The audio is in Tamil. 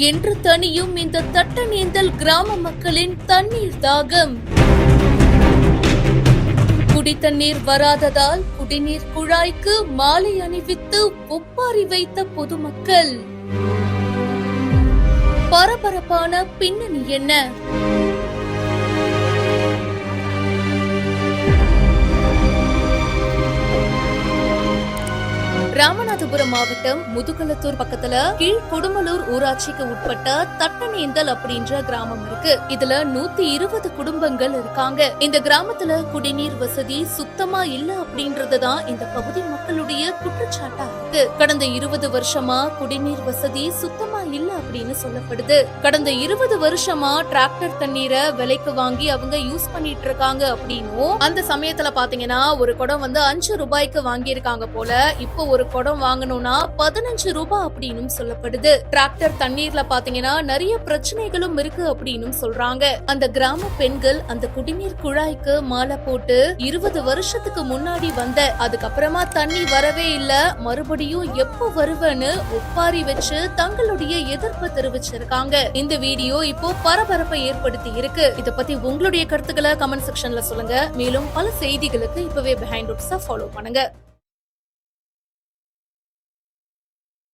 என்று தனியும் இந்த தட்டநீந்தல் கிராம மக்களின் தண்ணீர் தாகம். குடித்தண்ணீர் வராததால் குடிநீர் குழாய்க்கு மாலை அணிவித்து ஒப்பாரி வைத்த பொதுமக்கள். பரபரப்பான பின்னணி என்ன? ராமநாதபுரம் மாவட்டம் முதுகலத்தூர் பக்கத்துல கீழ்கொடுமலூர் ஊராட்சிக்கு உட்பட்ட தட்டநேந்தல் அப்படின்ற கிராமம் இருக்கு. இதுல 120 குடும்பங்கள் இருக்காங்க. இந்த கிராமத்துல குடிநீர் வசதி சுத்தமா இல்ல அப்படின்றதுதான் இந்த பகுதி மக்களுடைய குற்றச்சாட்டா இருக்கு. கடந்த 20 வருஷமா குடிநீர் வசதி சுத்தமா இல்ல அப்படின்னு சொல்லப்படுது. கடந்த 20 வருஷமா டிராக்டர் தண்ணீரை விலைக்கு வாங்கி அவங்க யூஸ் பண்ணிட்டு இருக்காங்க அப்படின்னும், அந்த சமயத்துல பாத்தீங்கன்னா ஒரு குடம் 5 ரூபாய்க்கு வாங்கி இருக்காங்க போல. இப்போ ஒரு குடம் வாங்கணும்னா 15 ரூபாய் அப்படின்னு சொல்லப்படுது. டிராக்டர் தண்ணீர்ல பாத்தீங்கன்னா நிறைய பிரச்சனைகளும் இருக்கு அப்படின்னு சொல்றாங்க. அந்த கிராம பெண்கள் அந்த குடிநீர் குழாய்க்கு மாலை போட்டு 20 வருஷத்துக்கு முன்னாடி அதுக்கப்புறமா தண்ணி வரவே இல்ல, மறுபடியும் எப்ப வருவன்னு ஒப்பாரி வச்சு தங்களுடைய எதிர்ப்பு தெரிவிச்சிருக்காங்க. இந்த வீடியோ இப்போ பரபரப்பை ஏற்படுத்தி இருக்கு. இத பத்தி உங்களுடைய கருத்துக்களை கமெண்ட் செக்ஷன்ல சொல்லுங்க. மேலும் பல செய்திகளுக்கு இப்பவே பிஹைண்ட் ரூட்ஸை ஃபாலோ பண்ணுங்க.